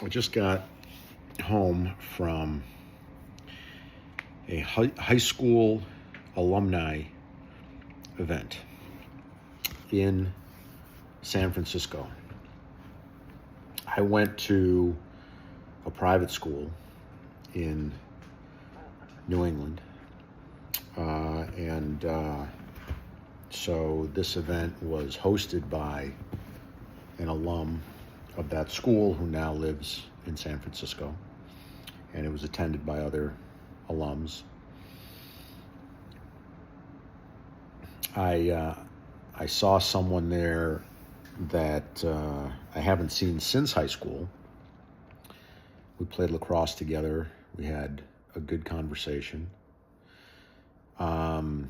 I just got home from a high school alumni event in San Francisco. I went to a private school in New England, and so this event was hosted by an alum of that school who now lives in San Francisco, and it was attended by other alums. I saw someone there that I haven't seen since high school. We played lacrosse together. We had a good conversation. And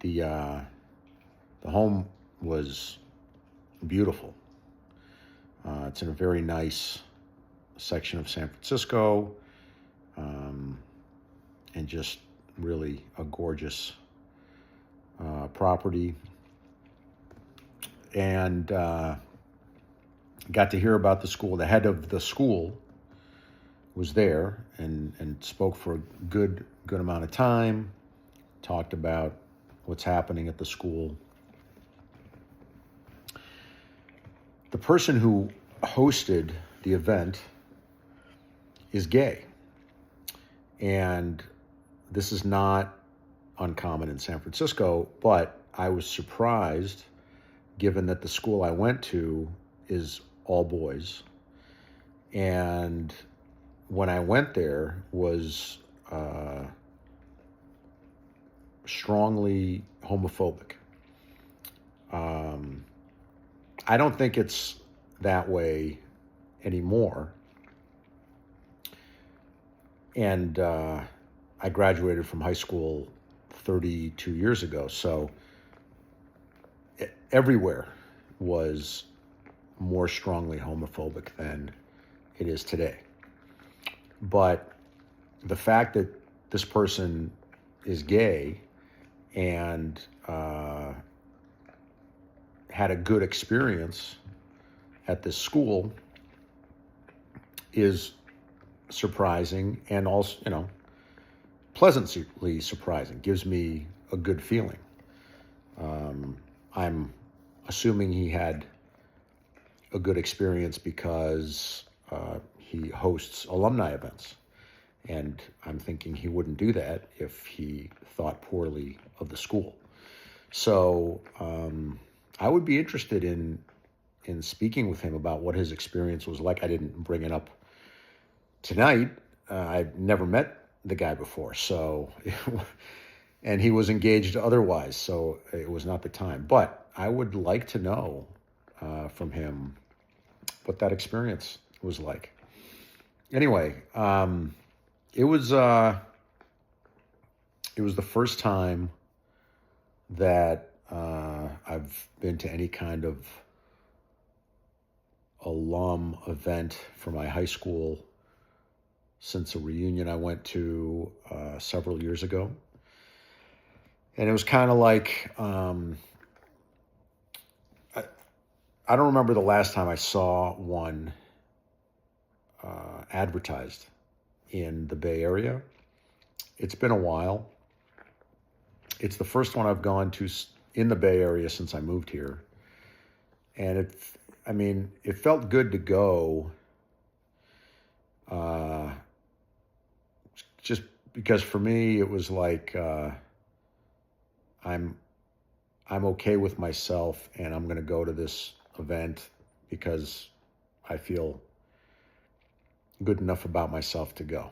the home was beautiful. It's in a very nice section of San Francisco, and just really a gorgeous property. And got to hear about the school. The head of the school was there and spoke for a good amount of time, talked about what's happening at the school. The person who hosted the event is gay, and this is not uncommon in San Francisco, but I was surprised given that the school I went to is all boys, and when I went there was strongly homophobic. I don't think it's that way anymore. And I graduated from high school 32 years ago, so everywhere was more strongly homophobic than it is today. But the fact that this person is gay and had a good experience at this school is surprising, and also, pleasantly surprising. Gives me a good feeling. I'm assuming he had a good experience because he hosts alumni events. And I'm thinking he wouldn't do that if he thought poorly of the school. So I would be interested in speaking with him about what his experience was like. I didn't bring it up tonight. I'd never met the guy before, so and he was engaged otherwise, so it was not the time. But I would like to know from him what that experience was like. Anyway, it was the first time that I've been to any kind of alum event for my high school since a reunion I went to several years ago. And it was kind of like, I don't remember the last time I saw one advertised in the Bay Area. It's been a while. It's the first one I've gone to in the Bay Area since I moved here. And it felt good to go, just because for me it was like I'm okay with myself, and I'm going to go to this event because I feel good enough about myself to go.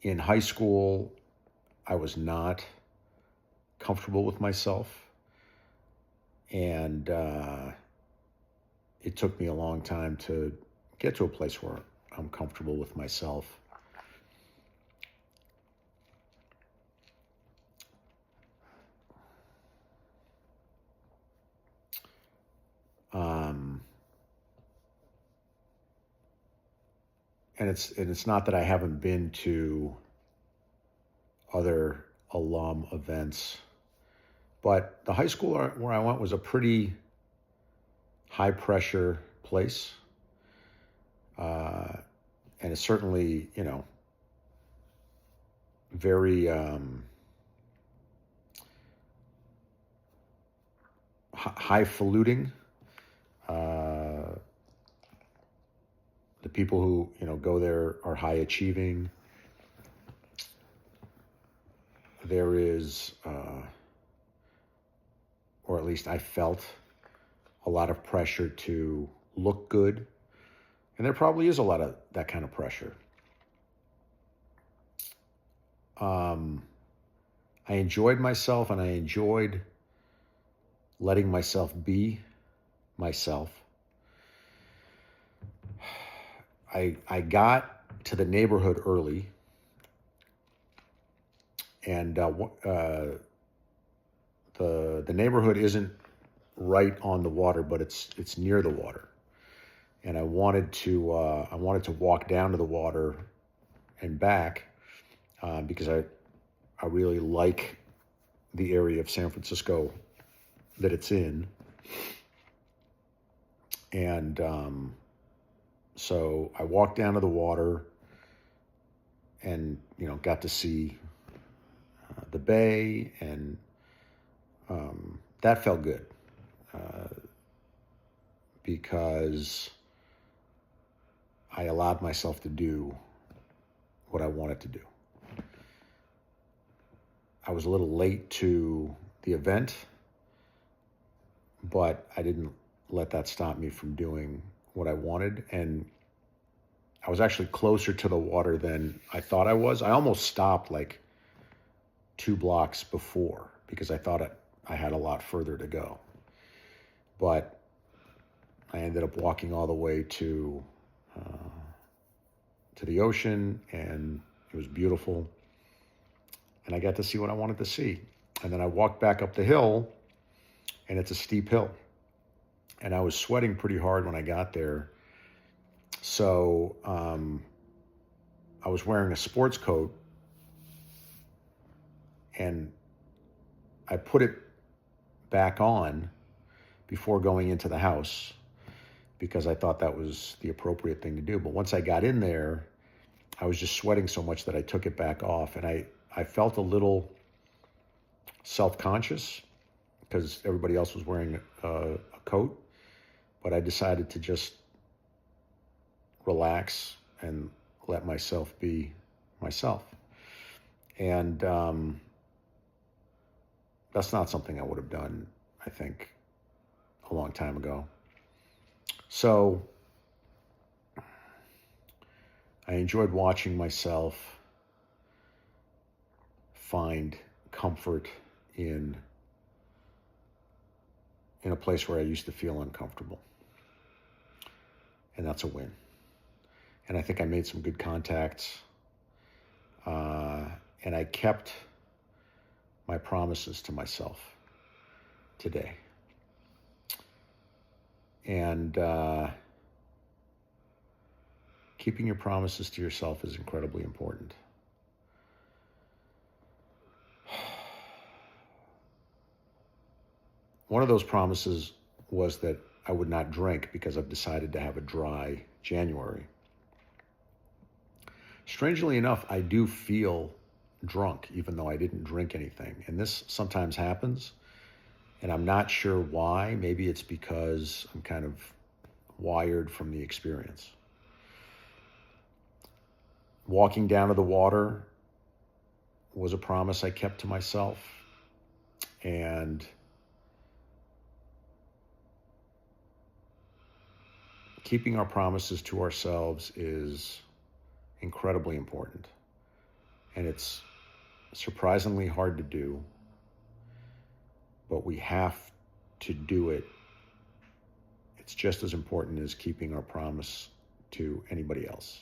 In high school, I was not comfortable with myself, and it took me a long time to get to a place where I'm comfortable with myself. And it's not that I haven't been to other alum events. But the high school where I went was a pretty high pressure place. And it's certainly, very highfalutin. The people who, go there are high achieving. There is, or at least I felt, a lot of pressure to look good. And there probably is a lot of that kind of pressure. I enjoyed myself, and I enjoyed letting myself be myself. I got to the neighborhood early, and the neighborhood isn't right on the water, but it's near the water. And I wanted to walk down to the water and back because I really like the area of San Francisco that it's in. And so I walked down to the water and, got to see the bay, and that felt good because I allowed myself to do what I wanted to do. I was a little late to the event, but I didn't let that stop me from doing what I wanted. And I was actually closer to the water than I thought I was. I almost stopped like 2 blocks before because I thought I had a lot further to go. But I ended up walking all the way to the ocean, and it was beautiful. And I got to see what I wanted to see. And then I walked back up the hill, and it's a steep hill. And I was sweating pretty hard when I got there. So I was wearing a sports coat, and I put it back on before going into the house because I thought that was the appropriate thing to do. But once I got in there, I was just sweating so much that I took it back off. And I felt a little self-conscious because everybody else was wearing a coat. But I decided to just relax and let myself be myself. And that's not something I would have done, I think, a long time ago. So I enjoyed watching myself find comfort in a place where I used to feel uncomfortable. And that's a win. And I think I made some good contacts. And I kept my promises to myself today. And keeping your promises to yourself is incredibly important. One of those promises was that I would not drink because I've decided to have a dry January. Strangely enough, I do feel drunk, even though I didn't drink anything. And this sometimes happens, and I'm not sure why. Maybe it's because I'm kind of wired from the experience. Walking down to the water was a promise I kept to myself. And keeping our promises to ourselves is incredibly important. And it's surprisingly hard to do, but we have to do it. It's just as important as keeping our promise to anybody else.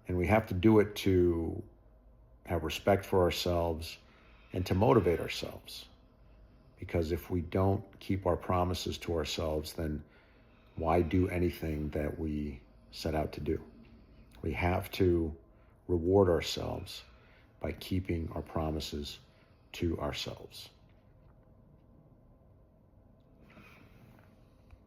And we have to do it to have respect for ourselves and to motivate ourselves. Because if we don't keep our promises to ourselves, then why do anything that we set out to do? We have to reward ourselves by keeping our promises to ourselves.